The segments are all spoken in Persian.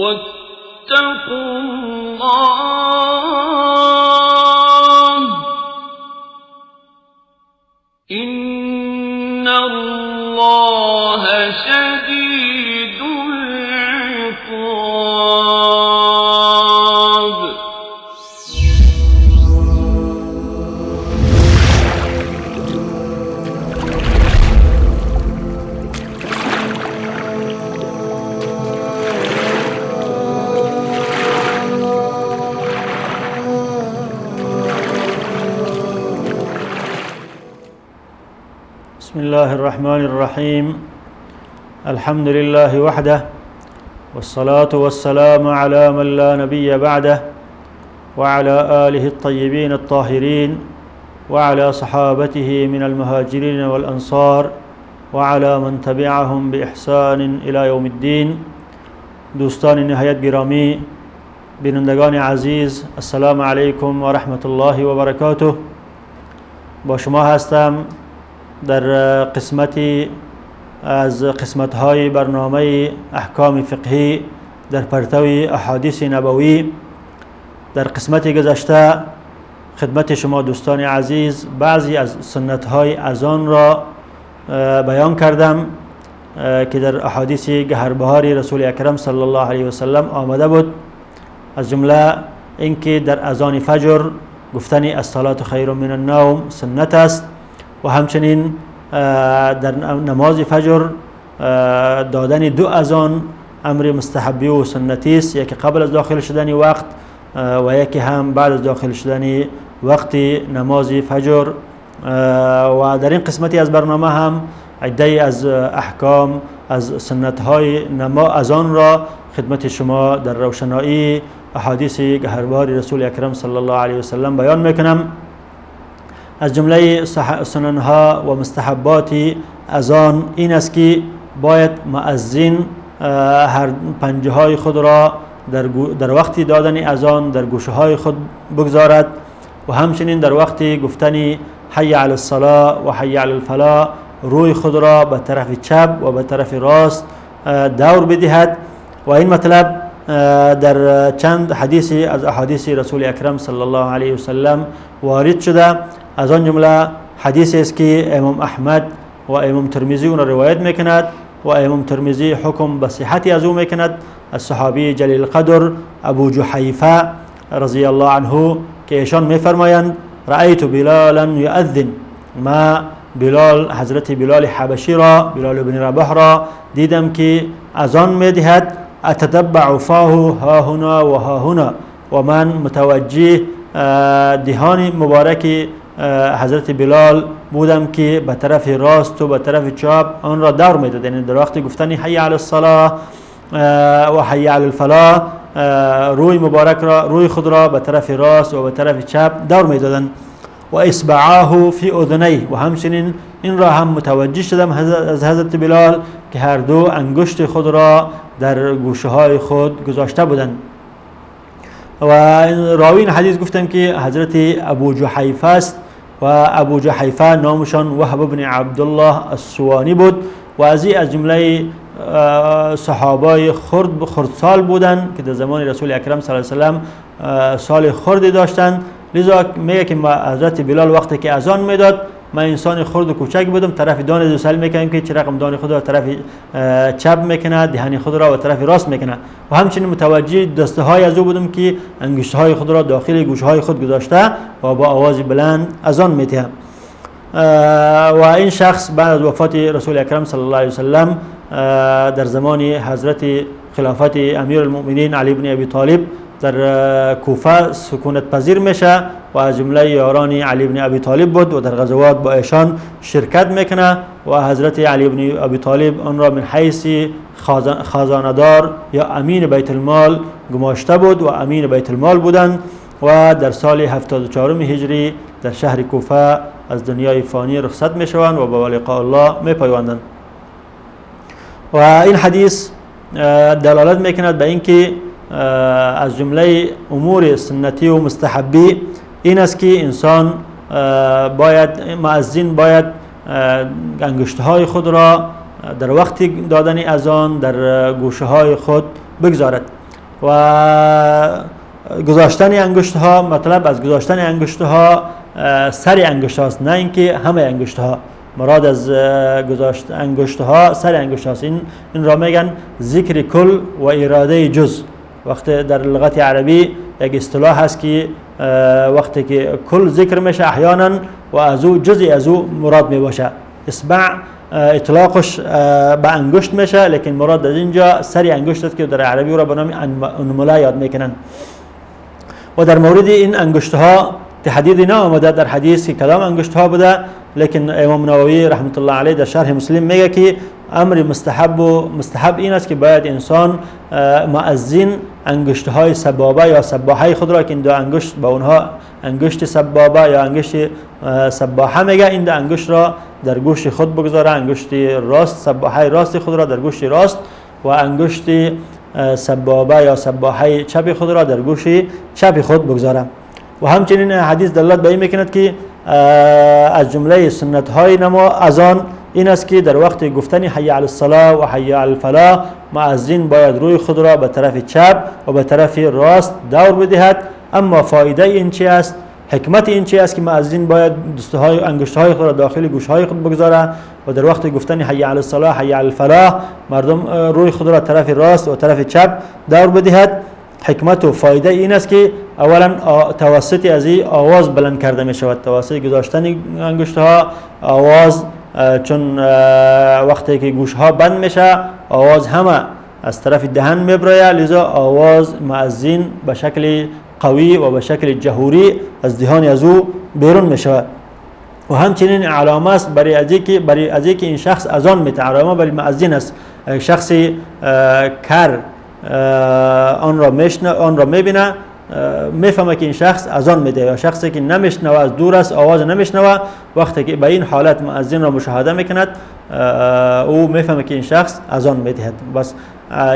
واتقوا الله إن الله شديد العقاب. بسم الله الرحمن الرحيم. الحمد لله وحده والصلاة والسلام على من لا نبي بعده وعلى آله الطيبين الطاهرين وعلى صحابته من المهاجرين والأنصار وعلى من تبعهم بإحسان إلى يوم الدين. دوستان نهایت گرامی، بینندگان عزیز، السلام علیکم و رحمت الله و برکاته. با شما هستم در قسمتی از قسمت‌های برنامه احکام فقهی در پرتو احادیث نبوی. در قسمت گذشته خدمت شما دوستان عزیز بعضی از سنت‌های اذان را بیان کردم که در احادیث گهربهاری رسول اکرم صلی الله علیه و سلم آمده بود. از جمله اینکه در اذان فجر گفتن الصلاة خیر من النوم سنت است و همچنین در نماز فجر دادن دو اذان امر مستحبی و سنتی است، یکی قبل از داخل شدن وقت و یکی هم بعد از داخل شدن وقت نماز فجر. و در این قسمتی از برنامه هم عده از احکام از سنت های اذان را خدمت شما در روشنایی احادیث گهربار رسول اکرم صلی الله علیه و سلم بیان میکنم. از جمله سننها و مستحبات اذان این است که باید مؤذن هر پنجه های خود را در وقت دادن اذان در گوشه های خود بگذارد و همچنین در وقت گفتن حی علی الصلاة و حی علی الفلاح روی خود را به طرف چپ و به طرف راست دور بدهد. و این مطلب در چند حدیث از احادیث رسول اکرم صلی الله علیه و سلم وارد شده. از آن جمله حدیث است که امام احمد و امام ترمذی اون روایت میکند و امام ترمذی حکم به صحت از او میکند از صحابی جلیل القدر ابو جحیفه رضی الله عنه که ایشان میفرمایند رأیت بلالا یؤذن، ما بلال حضرت بلال حبشی را بلال بن رباح را دیدم که اذان میدهد اتتبع فاه ها هنا و ها هنا و من متوجه دهان مبارک حضرت بلال بودم که به طرف راست و به طرف چپ آن را دور میداد، یعنی در وقت گفتن حی علی الصلاة و حی علی الفلاح روی مبارک را روی خود را به طرف راست و به طرف چپ دور میدادند. و اصبعاه فی اذنیه و همچنین این را هم متوجه شدم از حضرت بلال که هر دو انگشت خود را در گوشه های خود گذاشته بودند. و راوین حدیث گفتم که حضرت ابو جحیفه است و ابو جحیفه نامشان وهب بن عبدالله السوانی بود و از جمله صحابای خردسال بودند که در زمان رسول اکرم صلی الله علیه و سلم سال خردی داشتند. لذا میگه که حضرت بلال وقتی که اذان میداد من انسان خرد و کوچک بودم، طرف دان دو سل میکنم که چه رقم دان خود را طرف چپ میکنه، دهان خود را و طرف راست میکنه و همچنین متوجه دسته های از او بودم که انگشت های خود را داخل گوشه های خود گذاشته و با آواز بلند اذان میده. و این شخص بعد از وفات رسول اکرم صلی الله علیه و سلم در زمان حضرت خلافت امیر المؤمنین علی بن ابی طالب در کوفه سکونت پذیر میشه و از جمله یاران علی بن ابی طالب بود و در غزوات با ایشان شرکت میکنه و حضرت علی بن ابی طالب آن را من حیث خزانه‌دار یا امین بیت المال گماشته بود و امین بیت المال بودند و در سال 74 هجری در شهر کوفه از دنیای فانی رخصت میشوند و با لقاء الله میپیوندند. و این حدیث دلالت میکند به اینکه از جمله امور سنتی و مستحبی این است که انسان مؤذن باید انگشت‌های خود را در وقت دادن اذان در گوشه های خود بگذارد. و گذاشتن انگشت ها، مطلب از گذاشتن انگشت ها سر انگشت هاست، نه اینکه همه انگشت ها. مراد از گذاشت انگشت ها سر انگشت هاست. این را میگن ذکر کل و اراده جز. وقتی در لغت عربی یک اصطلاح هست که وقتی که کل ذکر میشه احیانا و از او جزئی از او مراد می باشه. اصبع اطلاقش به انگشت میشه، لیکن مراد از اینجا سر انگشت است که در عربی او را به نام انمله یاد میکنن. و در مورد این انگشت ها تحدید نه آمده در حدیث که کدام انگشت ها بوده، لیکن امام نووی رحمت الله علیه در شرح مسلم میگه که امر مستحب این است که باید انسان مؤذن انگشت های سبابه یا سباحه خود را که این دو انگشت با اونها انگشت سبابه یا انگشت سباحه میگه، این دو انگشت را در گوش خود بگذاره، انگشت راست سباحه راست خود را در گوش راست و انگشت سبابه یا سباحه چپ خود را در گوش چپ خود بگذاره. و همچنین حدیث دلالت به این میکند که از جمله سنت های نما اذان این است که در وقت گفتن حی علی الصلاة و حی علی الفلاح مؤذن باید روی خود را به طرف چپ و به طرف راست دور بدهد. اما فایده این چی است؟ حکمت این چی است که مؤذن باید دستهای انگشت‌های خود را داخل گوش‌های خود بگذاره و در وقت گفتن حی علی الصلاة حی علی الفلاح مردم روی خود را طرف راست و طرف چپ دور بدهد. حکمت و فایده این است که اولا توسط از این آواز بلند کرده می شود، توسط گذاشتن انگشت ها آواز، چون وقتی که گوش ها بند میشه آواز همه از طرف دهن میبره، لذا آواز مؤذن به شکل قوی و به شکل جهوری از دهان از او بیرون می شود. و همچنین علامه است برای از اینکه این شخص اذان میده، علامه برای مؤذن است. شخصی کر آن را میبینه میفهمه که این شخص اذان میده، یا شخصی که نمیشنوه از دور است آواز نمیشنوه، وقتی که به این حالت مؤذن را مشاهده میکند او میفهمه که این شخص اذان میدهد. بس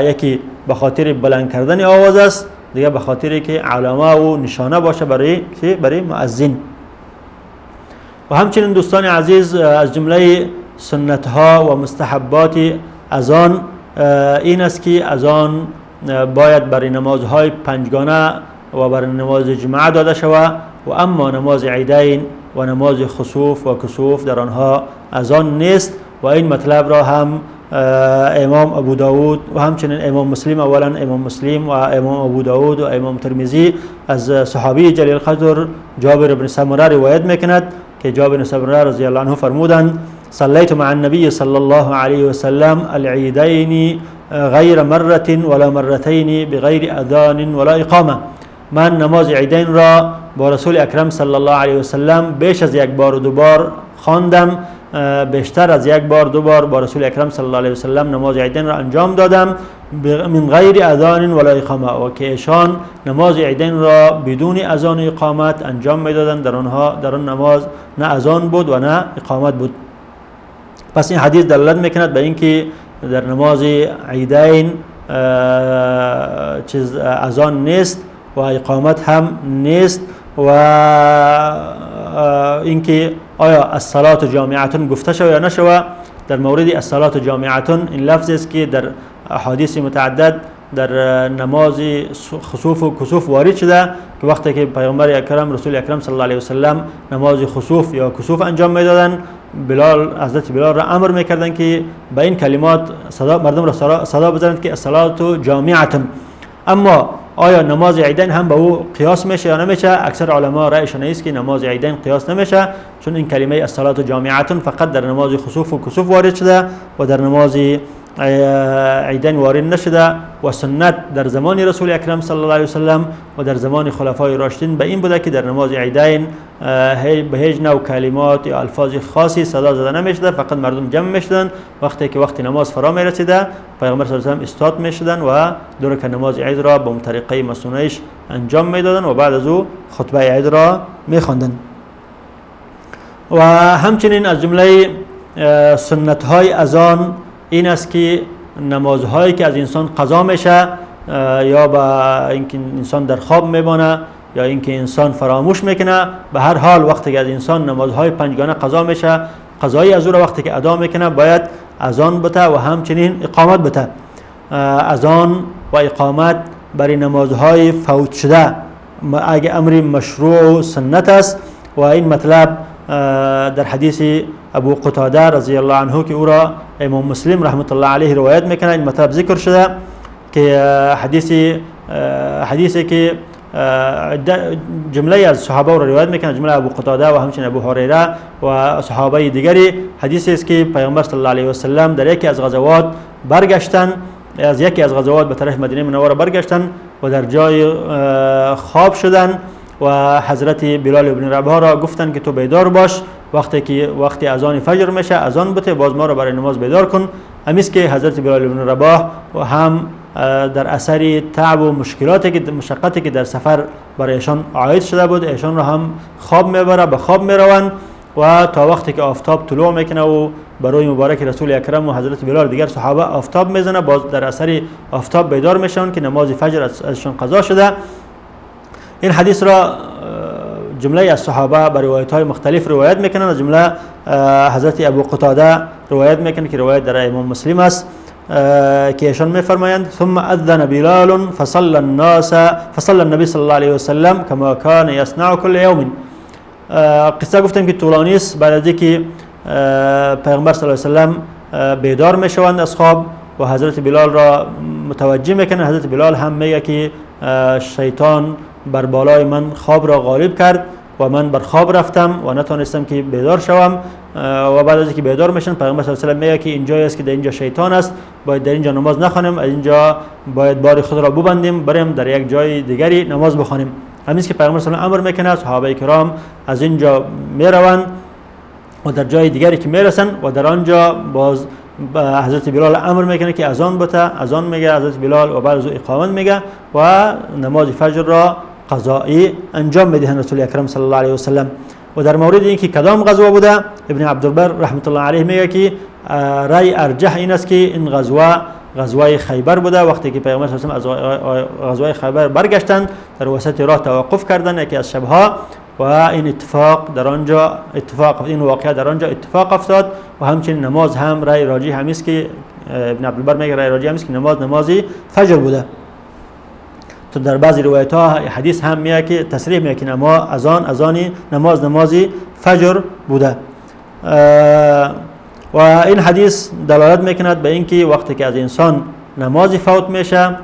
یکی به خاطر بلند کردن آواز است، دیگه به خاطر که علامه و نشانه باشه برای مؤذن. و همچنین دوستان عزیز از جمله سنت ها و مستحبات اذان این است که اذان باید برای نمازهای پنجگانه و برای نماز جمعه داده شود، و اما نماز عیدین و نماز خسوف و کسوف در آنها اذان نیست. و این مطلب را هم امام ابو داود و همچنین امام مسلم، اولا امام مسلم و امام ابو داود و امام ترمذی از صحابی جلیل قدر جابر بن سمره روایت میکند که جابر بن سمره رضی الله عنه فرمودند صلیت مع النبي صلی الله علیه و سلم العیدین غیر مرة ولا مرتين بغیر اذان ولا اقامه. من نماز عیدین را با رسول اکرم صلی الله علیه و سلم بیش از یک بار و دو بار خواندم، بیشتر از یک بار دو بار با رسول اکرم صلی الله علیه و سلم نماز عیدین را انجام دادم من غیر اذان ولا اقامه، و که ایشان نماز عیدین را بدون اذان و اقامت انجام میدادند. در آن نماز نه اذان بود و نه اقامت بود. پس این حدیث دلالت میکند به اینکه در نماز عیدین چیز اذان نیست و اقامت هم نیست. و اینکه آیا الصلاة جامعتون گفته شود یا نشود، در مورد الصلاة جامعتون این لفظ است که در احادیث متعدد در نماز خسوف و کسوف وارد شده که وقتی که پیامبر اکرم رسول اکرم صلی الله علیه و سلم نماز خسوف یا کسوف انجام میدادند، حضرت بلال را امر میکردند که به این کلمات مردم را صدا بزنند که الصلاة جامعتون. اما آیا نماز عیدین هم به او قیاس میشه یا نمیشه؟ اکثر علما رأیشون است که نماز عیدین قیاس نمیشه، چون این کلمه الصلاة جامعتون فقط در نماز خسوف و کسوف وارد شده و در نماز عیدین وارد نشده. و سنت در زمان رسول اکرم صلی الله علیه وسلم و در زمان خلفای راشدین به این بوده که در نماز عیدین به هیچ نوع کلمات یا الفاظ خاصی صدا زده نمیشده، فقط مردم جمع میشدن. وقتی که وقت نماز فرا میرسیده پیغمبر صلی الله علیه و سلم استاد میشدن و دو رکعت نماز عید را به طریقه مسنونه‌اش انجام میدادن و بعد از او خطبه عید را میخواندن. و همچنین از جمله سنت های اذان این است که نمازهایی که از انسان قضا میشه یا با اینکه انسان در خواب میمانه یا اینکه انسان فراموش میکنه، به هر حال وقتی که از انسان نمازهای پنجگانه قضا میشه، قضایی از او را وقتی که ادا میکنه باید اذان بته و همچنین اقامت بته. اذان و اقامت برای نمازهای فوت شده اگه امر مشروع و سنت است و این مطلب در حدیث ابو قتاده رضی الله عنه که او را امام مسلم رحمت الله علیه روایت میکنه، این مطلب ذکر شده که حدیثی که جمله از صحابه را روایت میکنه، جمله ابو قتاده و همچنین ابو هریره و صحابه دیگری. حدیثی است که پیامبر صلی الله علیه و سلم در یکی از غزوات برگشتن، از یکی از غزوات به طرف مدینه منوره برگشتن و در جای خواب شدن و حضرت بلال ابن رباح را گفتن که تو بیدار باش، وقتی اذان فجر میشه اذان بده، باز ما را برای نماز بیدار کن. امیست که حضرت بلال ابن رباح و هم در اثر تعب و مشقتی که در سفر برایشان عاید شده بود، ایشان را هم خواب میبره، به خواب میروند و تا وقتی که آفتاب طلوع میکنه و برای مبارک رسول اکرم و حضرت بلال دیگر صحابه آفتاب میزنه، باز در اثر آفتاب بیدار میشن که نماز فجر ازشان قضا شده. این حدیث را جمله از صحابه به روایت های مختلف روایت میکنن، از جمله حضرت ابو قتاده روایت میکنه که روایت در امام مسلم است که ایشان میفرمایند ثم اذن بلال فصلى النبي صلی الله علیه و سلم كما كان يصنع كل يوم. قصه گفتم که طولانی است. بعد از اینکه پیغمبر صلی الله علیه و سلم بیدار میشوند از خواب و حضرت بلال را متوجه میکنه، حضرت بلال هم میگه که شیطان بر بالای من خواب را غالب کرد و من بر خواب رفتم و نتونستم که بیدار شوم. و بعد از اینکه بیدار میشن پیغمبر صلی الله علیه و سلم میگه که اینجایی است که در اینجا شیطان است، باید در اینجا نماز نخوانیم، از اینجا باید بار خود را ببندیم، بریم در یک جای دیگری نماز بخوانیم. همین که پیغمبر صلی الله علیه و سلم امر میکنه، صحابه کرام از اینجا میروند و در جای دیگری که میرسن و در آنجا باز حضرت بلال امر میکنه که اذان بده، اذان میگه حضرت بلال و بعد از اقامت میگه و نماز فجر را قضایی انجام میدهند رسول اکرم صلی الله علیه و سلم. و در مورد اینکه کدام غزوه بوده، ابن عبدالبر رحمت الله علیه میگه که رأی ارجح این است که این غزوه خیبر بوده. وقتی که پیغمبر صلی الله علیه و سلم از غزوه خیبر برگشتند در وسط راه توقف کردند یکی از شبها و این این واقعه در آنجا اتفاق افتاد و همچنین نماز هم رأی راجح همیست که ابن عبدالبر میگه رأی راجح همیست که نماز فجر بوده. تو در بعضی روایت ها حدیث هم میگه که تصریح میگه که نماز فجر بوده. و این حدیث دلالت میکند به اینکه وقتی که از انسان نماز فوت میشه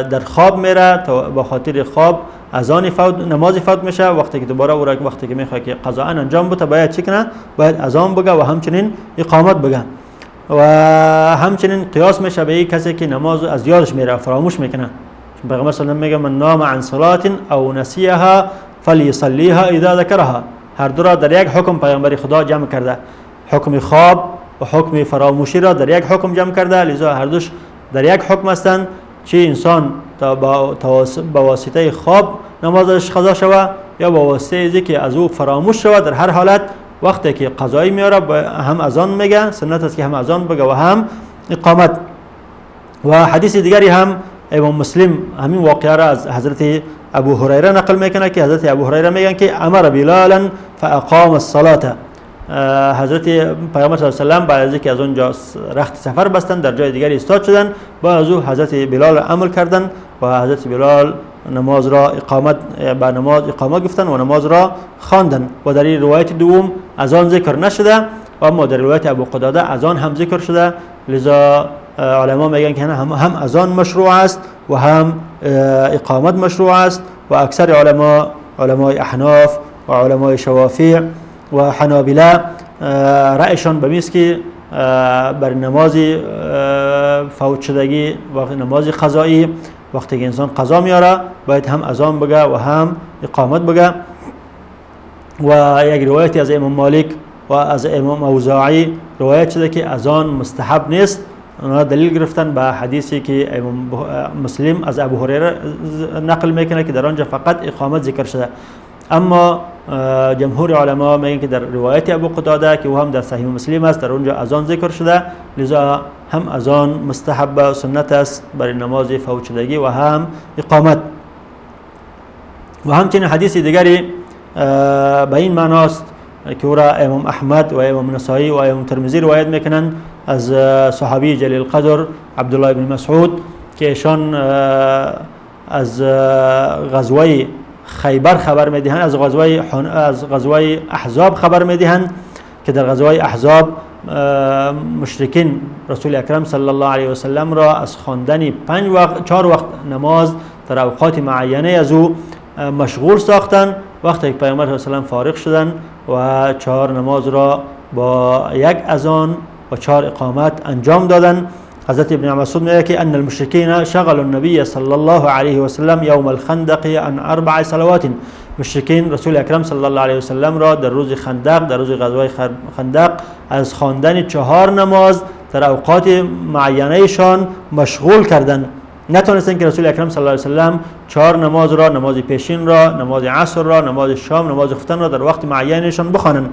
در خواب میره تا با خاطر خواب نماز فوت میشه، وقتی که دوباره وقتی که میخواد که قضا انجام بده باید چی کنه؟ باید اذان بگه و همچنین اقامت بگه. و همچنین قیاس میشه به کسی که نماز از یادش میره فراموش میکنه. پیغمبر صلی الله علیه و میگه من نام عن صلاة او نسیها فلیصلیها اذا ذکرها. هر دو را در یک حکم پیامبر خدا جمع کرده، حکم خواب و حکم فراموشی را در یک حکم جمع کرده، لذا هر دوش در یک حکم هستند. چه انسان با واسطه خواب نمازش قضا شود یا با واسطه ازی که از او فراموش شود، در هر حالت وقتی که قضایی میاره هم اذان میگه، سنت است که هم اذان بگه و هم اقامت. و حدیث دیگری هم امام مسلم همین واقعه را از حضرت ابو هریره نقل میکنه که حضرت ابو هریره میگن که امر بلالا فاقام الصلاه. حضرت پیامبر صلی الله علیه و سلم بعد از اینکه از اونجا رخت سفر بستن در جای دیگری استاد شدن، با از او حضرت بلال عمل کردن و حضرت بلال نماز را اقامت گفتن و نماز را خواندن. و در این روایت دوم اذان ذکر نشده و اما در روایت ابو قتاده اذان هم ذکر شده. لذا علما میگن که هم اذان مشروع است و هم اقامت مشروع است و اکثر علمای احناف و علمای شوافی و حنابله رأیشان به میست که بر نماز فوت شدگی و نماز قضایی وقتی که انسان قضا میاره باید هم اذان بگه و هم اقامت بگه. و یک روایتی از امام مالک و از امام اوزاعی روایت شده که اذان مستحب نیست. اونا دلیل گرفتن به حدیثی که امام مسلم از ابو هریره نقل میکنه که در آنجا فقط اقامت ذکر شده. اما جمهور علما میگن که در روایت ابو قتاده که او هم در صحیح مسلم است در اونجا اذان ذکر شده، لذا هم اذان مستحب و سنت است برای نماز فوت شدگی و هم اقامت. و همچنین حدیث دیگری به این معناست که او را امام احمد و امام نسائی و امام ترمذی روایت میکنند از صحابی جلیل القدر عبدالله بن مسعود که ایشان از غزوه خیبر خبر میدهند، از غزوه احزاب خبر میدهند که در غزوه احزاب مشرکین رسول اکرم صلی الله علیه و سلم را از خواندن 4 وقت نماز در اوقات معینه از او مشغول ساختند. وقتی که پیامبر صلی الله علیه و سلم فارغ شدند و 4 نماز را با 1 اذان و 4 اقامت انجام دادند. حضرت ابن مسعود میگه که ان المشرکین شغلوا النبی صلی الله علیه و سلم یوم الخندق عن 4 صلوات. مشرکین رسول اکرم صلی الله علیه و سلم را در روز خندق، در روز غزوه خندق از خواندن 4 نماز در اوقات معینهشان مشغول کردند. نتونستن که رسول اکرم صلی الله علیه و سلم 4 نماز را، نماز پیشین را، نماز عصر را، نماز شام، نماز خفتن را در وقت معینشان بخوانند.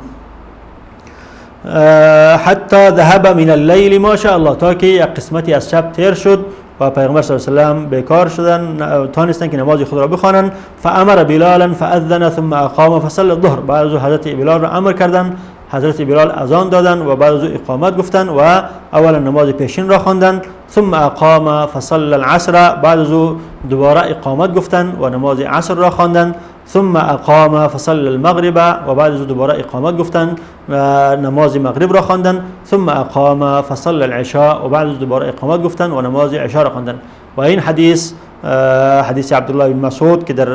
حتی ذهب من اللیل ما شاء الله، تا که یک قسمتی از شب تیر شد و پیغمبر صلی الله علیه و سلم بیکار شدن، تانستن که نماز خود را بخوانند. فامر بلالا فاذن ثم اقام فصلى الظهر. بعد از حضرت بلال را امر کردند، حضرت بلال اذان دادند و بعد از اقامت گفتند و اولا نماز پیشین را خواندند. ثم اقام فصلى العصر. بعد از دوباره اقامت گفتند و نماز عصر را خواندند. ثم اقام فصلى المغرب. و بعد از دوباره اقامت گفتند و نماز مغرب را خواندند. ثم اقام فصلى العشاء. و بعد از دوباره اقامت گفتند و نماز عشاء را خواندند. و این حدیث عبدالله بن مسعود که در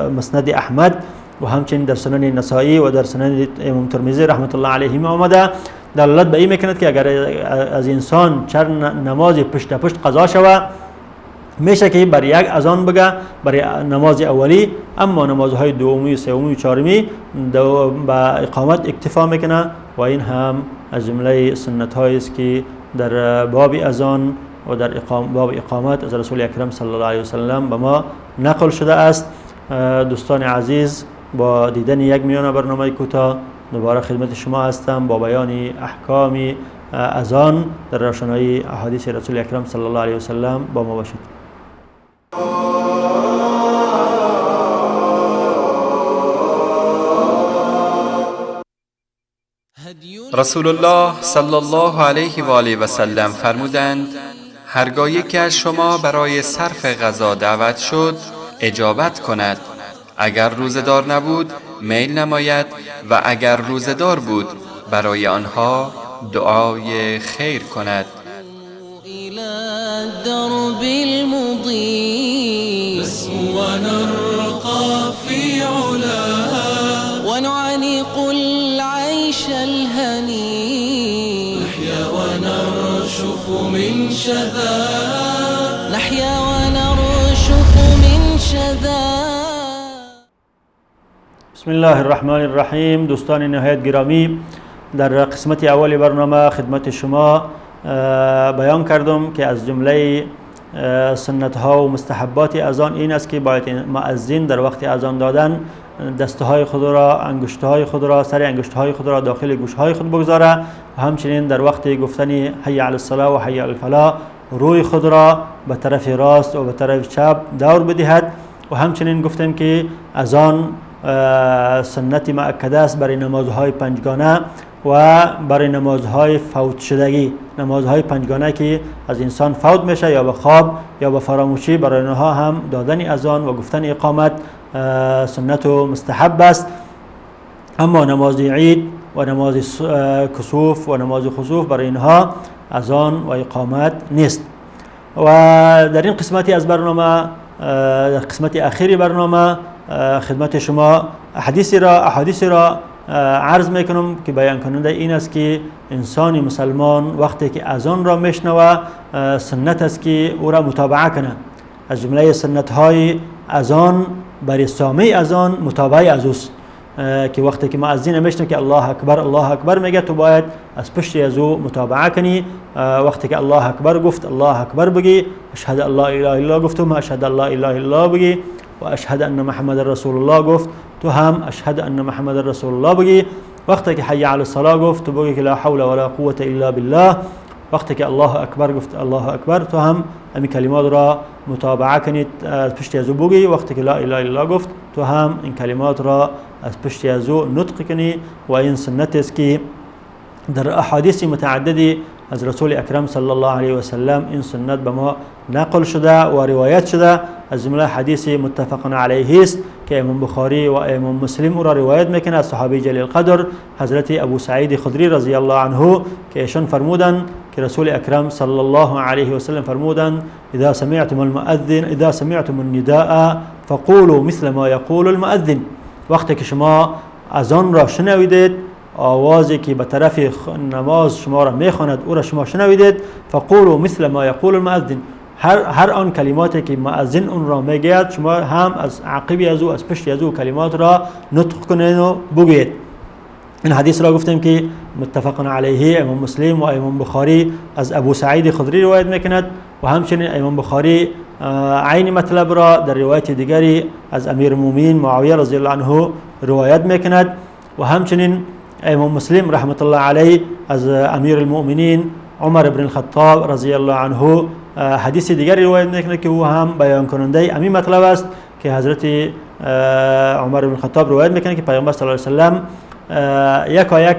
مسند احمد و همچنین در سنن نسائی و در سنن امام ترمذی رحمت الله علیهم آمده، دلالت به این میکند که اگر از انسان 4 نماز پشت پشت قضا شود، میشه که بر 1 اذان بگه برای نماز اولی، اما نمازهای دومی، سومی و چهارمی با اقامت اکتفا میکنه. و این هم از جمله سنت هایی است که در باب اذان و در باب اقامت از رسول اکرم صلی الله علیه و سلم به ما نقل شده است. دوستان عزیز، با دیدن یک میانه برنامه کوتاه دوباره خدمت شما هستم با بیان احکام اذان در روشنایی احادیث رسول اکرم صلی الله علیه و سلم. با ما باشید. رسول الله صلی الله علیه و آله و سلم فرمودند هرگاه یکی از شما برای صرف غذا دعوت شد اجابت کند، اگر روزدار نبود میل نماید و اگر روزدار بود برای آنها دعای خیر کند. الدرب المضيء نسمو ونرقى في علاها ونعانق العيش الهني نحيا ونرشف من شذا نحيا ونرشف من شذا. بسم الله الرحمن الرحیم. دوستان نهایت گرامی، در قسمت اول برنامه خدمت شما بیان کردم که از جمله سنت ها و مستحبات اذان این است که باید مؤذن در وقت اذان دادن دستهای خود را، انگشتهای خود را، سر انگشتهای خود را داخل گوشهای خود بگذاره و همچنین در وقت گفتن حی علی الصلاة و حی علی الفلاح روی خود را به طرف راست و به طرف چپ دور بدهد. و همچنین گفتیم که اذان سنت مؤکده است برای نمازهای پنجگانه و برای نمازهای فوت شدگی، نمازهای پنجگانه که از انسان فوت میشه یا به خواب یا به فراموشی، برای آنها هم دادن اذان و گفتن اقامت سنت و مستحب است. اما نماز عید و نماز کسوف و نماز خسوف برای اینها اذان و اقامت نیست. و در این قسمتی از برنامه، در قسمت اخیری برنامه خدمت شما احادیثی را عرض میکنم که بیان کننده این است که انسان مسلمان وقتی که اذان را میشنوه سنت است که او را متابعه کنه. از جمله سنت های اذان برای سامع اذان متابعه از اوست که وقتی که مؤذن میشنوه که الله اکبر الله اکبر میگه، تو باید از پشت از او متابعه کنی. وقتی که الله اکبر گفت الله اکبر بگی، اشهد ان لا اله الا الله گفتم اشهد ان لا اله الا الله بگی، و اشهد ان محمد رسول الله گفت تو هم اشهد ان محمد رسول الله بگی. وقتی که حی علی الصلاة گفت تو بگی که لا حول ولا قوة الا بالله. وقتی که الله اکبر گفت الله اکبر تو هم این کلمات را متابعه کنید، از پشت از او بگی. وقتی که لا اله الا الله گفت تو هم این کلمات را از پشت از او نطق کنی. و این سنت است که در احادیث متعددی از رسول اکرم صلی الله علیه و سلم این سنت به ما نقل شده و روایت شده. از جمله حدیث متفق علیه است که امام بخاری و امام مسلم او را روایت میکنه از صحابی جلیل قدر حضرت ابو سعید خدری رضی الله عنه که ایشان فرمودند که رسول اکرم صلی الله علیه و سلم فرمودند اذا سمعتم المؤذن اذا سمعتم النداء فقولوا مثل ما يقول المؤذن. وقتی که شما اذان را شنویدید، آوازی که به طرف نماز شما را میخواند او را شما شنویدید، فقولوا مثل ما يقول المؤذن، هر آن کلماتی که مؤذن اون را میگوید شما هم از عقبی از او از پشت از او کلمات را نطق کنید و بگویید. این حدیث را گفتیم که متفق علیه امام مسلم و امام بخاری از ابو سعید خدری روایت میکند و همچنین امام بخاری عین مطلب را در روایت دیگری از امیر المؤمنین معاویه رضی الله عنه روایت میکند و همچنین امام مسلم رحمت الله علیه از امیر المؤمنین عمر بن الخطاب رضی الله عنه حدیث دیگری روایت میکنه که او هم بیان کننده همین مطلب است که حضرت عمر بن الخطاب روایت میکنه که پیامبر صلی الله علیه و سلم یک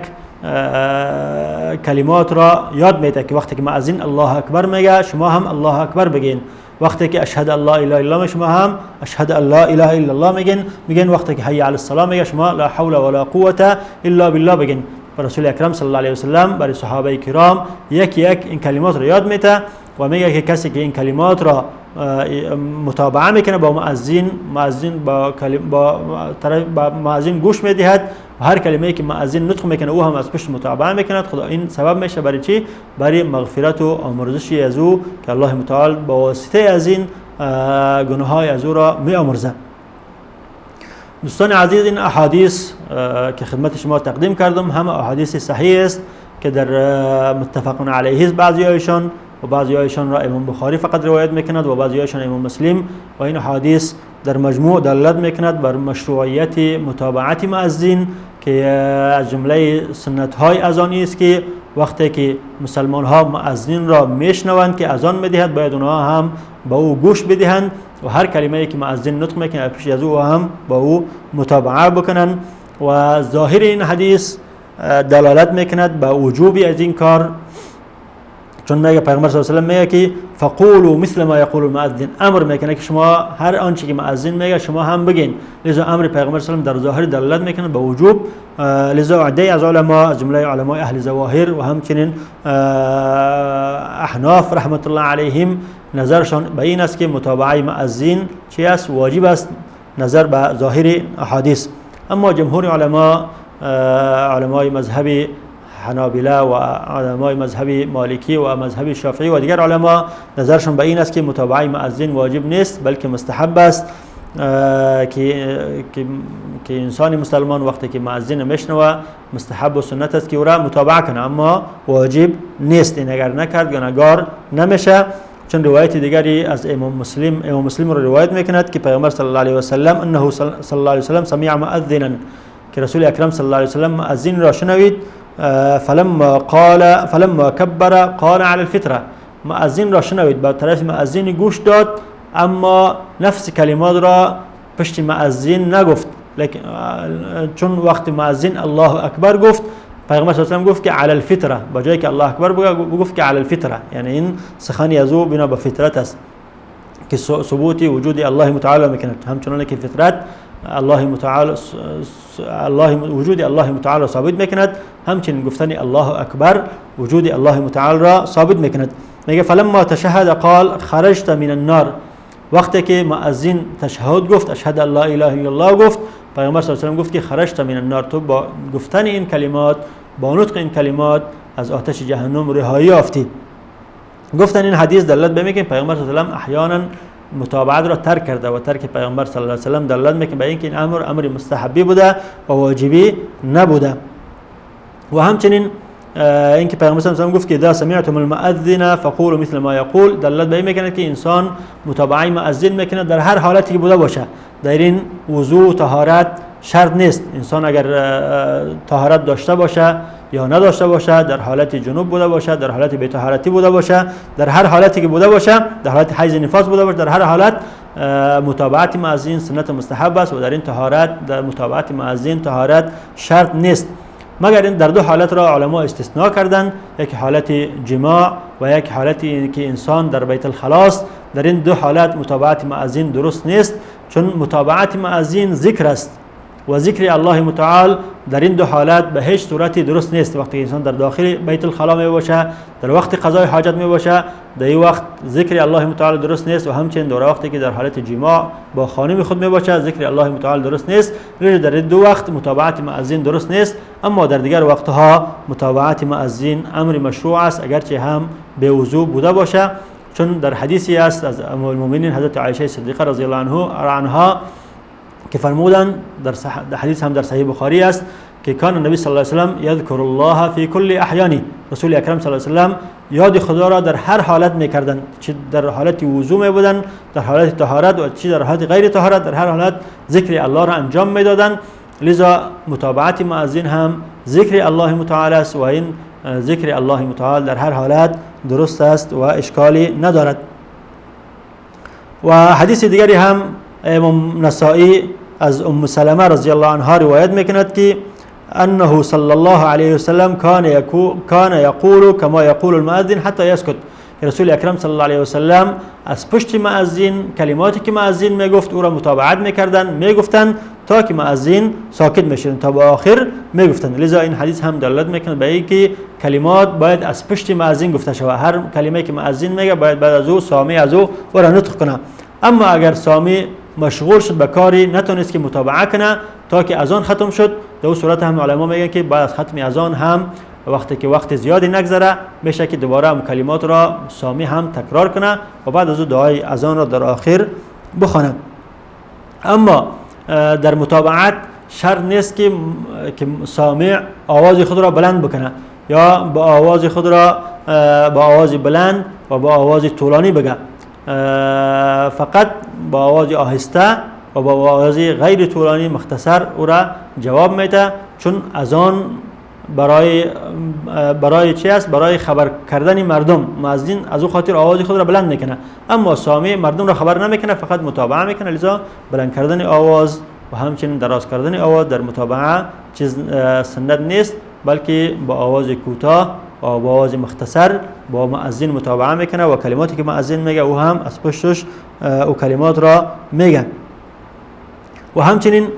کلمات را یاد میده که وقتی که مؤذن الله اکبر میگه شما هم الله اکبر بگین، وقتی که اشهد الله اله الا الله شما هم اشهد الله اله الا الله میگین، وقتی که حی علی الصلاه میگه شما لا حول ولا قوه الا بالله بگین. رسول اکرم صلی الله علیه و سلم برای صحابه کرام یک این کلمات را یاد میده و میگه که کسی که این کلمات را متابعه میکنه با مؤذن با مؤذن گوش میدهد و هر کلمه‌ای که مؤذن نطق میکنه او هم از پشت متابعه میکند، خدا این سبب میشه برای چی؟ برای مغفرت و آمرزشی از او که الله متعال با واسطه از این گناه‌های از او را میآمرزه. دوستان عزیز، این احادیث که خدمت شما تقدیم کردم همه احادیث صحیح است که در متفق علیه است، بعضی‌هایشان و بعضی‌هایشان را امام بخاری فقط روایت میکند و بعضی‌هایشان امام مسلم و این احادیث در مجموع دلالت میکند بر مشروعیت متابعت مؤذن که از جمله سنت های اذان است که وقتی که مسلمان ها مؤذن را میشنوند که اذان میدهد باید اونها هم با او گوش بدهند و هر کلمه‌ای که مؤذن نطق میکنه پیش از او هم با او متابعه بکنند و ظاهر این حدیث دلالت میکند به وجوب از این کار، چون میگه پیغمبر صلی الله علیه و سلم میگه که فقولوا مثل ما یقول المؤذن، امر میکنه که شما هر آنچه که مؤذن میگه شما هم بگین، لذا امر پیغمبر صلی الله علیه و سلم در ظاهر دلالت میکنه به وجوب. لذا عده از علما از جمله علمای اهل ظواهر و همچنین احناف رحمت الله علیهم نظرشان به این است که متابعه مؤذن چی است؟ واجب است نظر به ظاهر احادیث. اما جمهور علمای مذهب حنابلة و علمای مذهب مالکی و مذهب شافعی و دیگر علما نظرشون به این است که متابعه مؤذن واجب نیست بلکه مستحب است که انسان مسلمان وقتی که مؤذن میشنوه مستحب و سنت است که او را متابعه کنه، اما واجب نیست. این اگر نکرد گناهگار نمیشه، چون روایت دیگری از امام مسلم را روایت میکند که پیامبر صلی الله علیه و سلم انه صلی الله علیه و سلم سمع مؤذنا، که رسول اکرم صلی الله علیه و سلم مؤذن را شنوید فلما كبر قال على الفطره، مؤذن را شنوید با طرف مؤذن گوش داد اما نفس کلمات را پشت مؤذن نگفت، لیکن چون وقت مؤذن الله اکبر گفت پیغمبر صلی الله علیه و سلم گفت که علی الفطره، با جایی که الله اکبر گفت که علی الفطره، یعنی این سخنی از او بنا به فطرت است که ثبوت وجود الله متعال میکند، همچنان که فطرت وجود الله متعال را ثابت میکند، همچنین گفتن الله اکبر وجود الله متعال را ثابت میکند. میگه فلما تشهد قال خرجت من النار، وقتی که مؤذن تشهد گفت اشهد الله اله الا الله گفت پیامبر صلی الله علیه و سلم گفت که خرجت من النار، تو با گفتن این کلمات با نطق این کلمات از آتش جهنم رهایی یافتی. گفتن این حدیث دلالت به میکنه پیامبر صلی الله علیه و سلم احیانا متابعت را ترک کرده و ترک پیامبر صلی الله علیه و سلم دلالت میکنه به اینکه این امر مستحبی بوده و واجبی نبوده. و همچنین اینکه پیامبر صلی الله علیه و سلم گفت که اذا سمعتم المؤذن فقولوا مثل ما یقول، دلالت به این میکنه که انسان متابعه مؤذن میکنه در هر حالتی که بوده باشه. در این وضو طهارت شرط نیست، انسان اگر طهارت داشته باشه یا نداشته باشه، در حالت جنوب بوده باشه، در حالت بی طهارتی بوده باشه، در هر حالتی که بوده باشه، در حالت حیض نفاس بوده باشه، در هر حالت متابعت مؤذن سنت مستحب است و در این طهارت در متابعت مؤذن طهارت شرط نیست. مگر این در دو حالت را علما استثناء کردند، یک حالت جماع و یک حالتی که انسان در بیت الخلاست. در این دو حالت متابعت مؤذن درست نیست، چون متابعت مؤذن ذکر است و ذکر الله متعال در این دو حالت به هیچ صورتی درست نیست. وقتی انسان در داخل بیت الخلا می باشه، در وقت قضای حاجت می باشه، در این وقت ذکر الله متعال درست نیست و همچنین در وقتی که در حالت جماع با خانم خود می باشه ذکر الله متعال درست نیست. در دو وقت متابعت مؤذن درست نیست، اما در دیگر وقتها متابعت مؤذن امر مشروع است، اگرچه هم به وضو بوده باشه، چون در حدیثی است از ام المؤمنین حضرت عایشه صدیقه رضی الله عنها که فرمودند، در حدیث هم در صحیح بخاری است که کان نبی صلی الله علیه و سلم یذکر الله فی کل احیانه، رسول اکرم صلی الله علیه و سلم یاد خدا را در هر حالت میکردند، چه در حالت وضو میبودند، در حالت طهارت و چه در حالت غیر طهارت، در هر حالت ذکر الله را انجام میدادند. لذا متابعت مؤذن هم ذکر الله متعال است و این ذکر الله متعال در هر حالت درست است و اشکالی ندارد. و حدیث دیگری هم امام نسائی از ام سلمه رضی الله عنها روایت میکند که انه صلی الله علیه و سلم کان یقول کما یقول المؤذن حتی یسکت، رسول اکرم صلی الله علیه و سلم از پشت مؤذن کلماتی که مؤذن میگفت او را متابعت میکردند، میگفتند تا که مؤذن ساکت میشدند تا به آخر میگفتند. لذا این حدیث هم دلالت میکند به اینکه کلمات باید از پشت مؤذن گفته شود، هر کلمه که مؤذن میگه باید بعد از او سامع از او را نطق کنه. اما اگر سامع مشغول شد به کاری نتونست که متابعه کنه تا که اذان ختم شد، در اون صورت هم علما میگن که بعد از ختم اذان هم وقتی که وقت زیادی نگذره میشه که دوباره هم کلمات را سامع هم تکرار کنه و بعد از او دعای اذان را در آخر بخونه. اما در متابعت شرط نیست که سامع آواز خود را بلند بکنه یا با آواز خود را با آواز بلند و با آواز طولانی بگه، فقط با آواز آهسته و با آواز غیر طولانی مختصر او را جواب میده، چون اذان برای چی است؟ برای خبر کردن مردم. مؤذن از او خاطر آواز خود را بلند میکنه، اما سامع مردم را خبر نمیکنه، فقط متابعه میکنه. لذا بلند کردن آواز و همچنین دراز کردن آواز در متابعه چیز سنت نیست، بلکه با آواز کوتاه و با آواز مختصر با مؤذن متابعه میکنه و کلماتی که مؤذن میگه او هم از پشتش او کلمات را میگن. و همچنین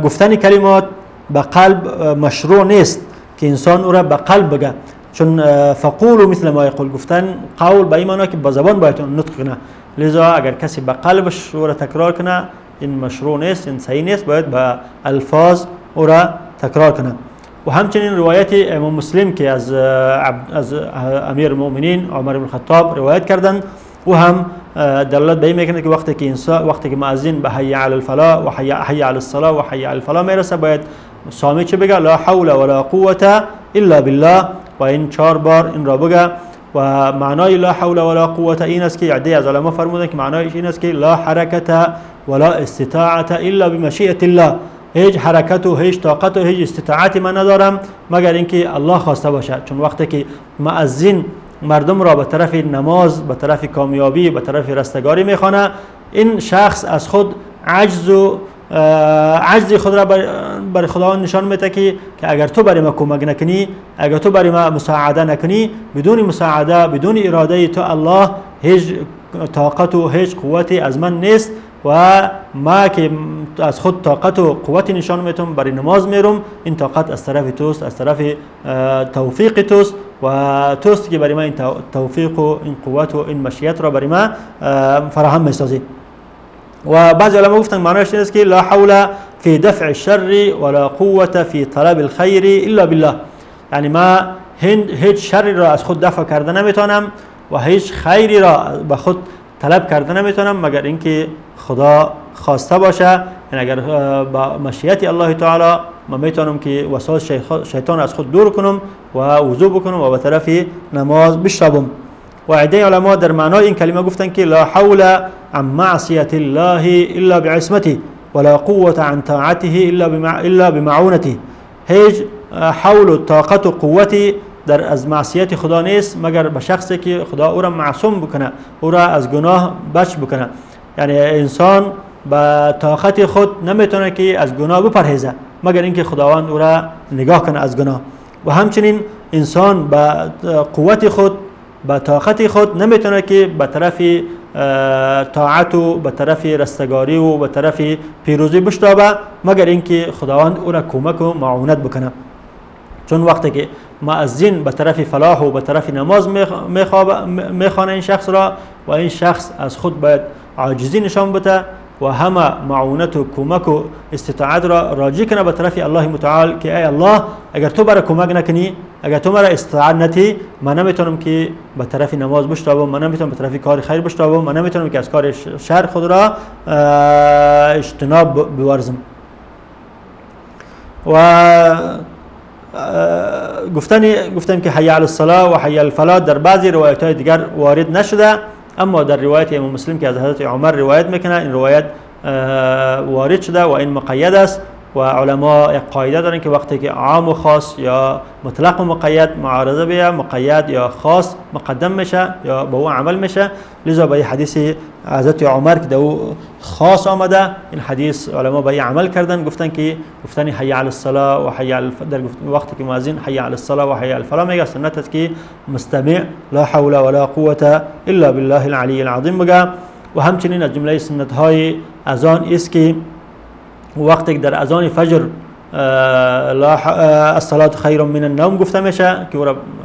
گفتن کلمات به قلب مشروع نیست که انسان او را به قلب بگه، چون فقولوا مثل ما یقول، گفتن قول به این معنی که با زبان باید نطق کنه. لذا اگر کسی به قلبش او را تکرار کنه این مشروع نیست، این صحیح نیست، باید با الفاظ او را تکرار کنه. و همچنین روایت امام مسلم که از امیر المؤمنین عمر بن الخطاب روایت کردند و هم دلالت به این میکنه که وقتی که مؤذن به حی علی الفلاح و حی علی الصلاة و حی علی الفلاح میرسه باید سامع چه بگه؟ لا حول ولا قوة الا بالله، و این 4 بار این را بگه. و معنای لا حول ولا قوة این است که عده از علما فرمودند که معنایش این است که لا حرکت ولا استطاعت الا بمشیئة الله، هیچ حرکت و هیچ طاقت و هیچ استطاعتی من ندارم مگر اینکه الله خواسته باشد. چون وقتی که مؤذن مردم را به طرف نماز، به طرف کامیابی، به طرف رستگاری میخوانه، این شخص از خود عجز خود را بر خداوند نشان میده که اگر تو برای ما کمک نکنی، اگر تو برای ما مساعده نکنی، بدون مساعده، بدون اراده تو الله هیچ طاقت و هیچ قوتی از من نیست و ما که از خود طاقت و قوتی نشان میتم برای نماز میرم، این طاقت از طرف توست، از طرف توفیق توست و توست که برای ما این توفیق و این قوت و این مشیت را برای ما فراهم میسازی. و بعضی علما گفتن معنیش این است که لا حول فی دفع الشر ولا قوة فی طلب الخیر الا بالله، یعنی ما هیچ شری را از خود دفع کرده نمیتونم و هیچ خیری را به خود طلب کرده نمیتونم مگر اینکه خدا خواسته باشه. یعنی اگر با مشیت الله تعالی ما میتونم که وسواس شیطان از خود دور کنم و وضو بکنم و به طرف نماز بشتابم. و عده علما در معنای این کلمه گفتن که لا حول عن معصیت الله الا بعصمته ولا قوة عن طاعته الا بمعونته، هیچ حول و طاقت و قوتی در از معصیت خدا نیست مگر به شخصی که خدا او را معصوم بکنه، او را از گناه بچ بکنه. یعنی انسان با طاقت خود نمیتونه که از گناه بپرهیزه، مگر اینکه خداوند او را نگاه کنه از گناه. و همچنین انسان به قوت خود، به طاقت خود نمیتونه که به طرف طاعت و به طرف رستگاری و به طرف پیروزی بشتابه مگر اینکه خداوند او را کمک و معاونت بکنه. چون وقتی که مؤذن به طرف فلاح و به طرف نماز میخوانه این شخص را و این شخص از خود باید عاجزی نشان بده و همه معاونت و کمک و استطاعت را راجع کنه به طرف الله متعال که ای الله اگر تو برای کمک نکنی، اگر تو مرا استطاعت ندی، من نمیتونم که به طرف نماز بشتابم، من نمیتونم به طرف کار خیر بشتابم، من نمیتونم که از کار شر خود را اجتناب بورزم. و گفتم که حی علی الصلاة و حی علی الفلاح در بعضی روایت های دیگر وارد نشده، اما در روایت امام مسلم که از حضرت عمر روایت میکنه این روایت وارد شده و این مقید است و علما قاعده دارن که وقتی که عام و خاص یا مطلق و مقید معارضه به مقید یا خاص مقدم میشه یا به او عمل میشه، لذا به حدیث حضرت عمر که او خاص آمده این حدیث علما به عمل کردن، گفتن که گفتن حی علی الصلاة و حی علی در وقتی که مؤذن حی علی الصلاة و حی علی الفلاح میگه سنت است که مستمع لا حول ولا قوة الا بالله العلی العظیم بگه. و همچنین از جمله سنت های اذان است که وقتی در اذان فجر الصلاة خیر من النوم گفته میشه که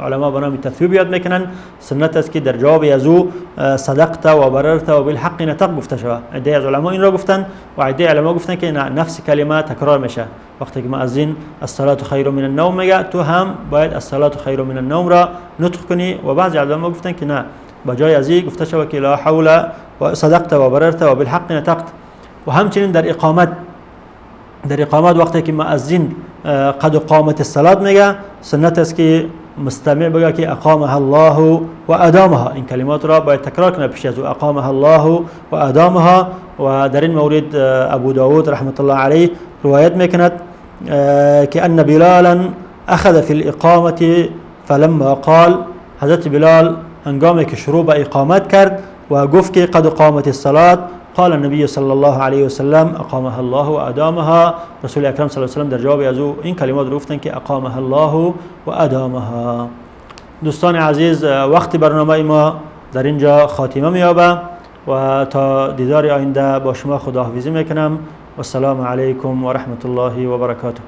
علما به نام تثویب یاد میکنن، سنت است که در جواب از او صدقت و بررت و بالحق نطق گفته شود. عده از علما این را گفتن و عده علما گفتن که نفس کلمه تکرار میشه. وقتی که مؤذن الصلاة خیر من النوم میگه تو هم باید الصلاة خیر من النوم را نطق کنی و بعضی علما گفتن که نه، بجای از این گفته شود که لا حول و صدقت و بررت و بالحق نطقت. و همچنین در اقامت وقتی که مؤذن قد قامت الصلاة میگه سنت است که مستمع بگه که اقامها الله و ادامها، این کلمات را باید تکرار کنه پیش از او، اقامها الله و ادامها. و در این مورد ابو داود رحمت الله علیه روایت میکند که ان بلالا اخذ فی الاقامه فلما قال، حضرت بلال هنگامی که شروع به اقامت کرد و گفت که قد قامت الصلاة قال النبي صلی الله علیه و سلم اقامها الله و ادامها، رسول اکرم صلی الله علیه و سلم در جواب از او این کلمات رو گفتن که اقامها الله و ادامها. دوستان عزیز، وقت برنامه ما در اینجا خاتمه می‌یابه و تا دیدار آینده با شما خداحافظی میکنم و السلام علیکم و رحمت الله و برکاته.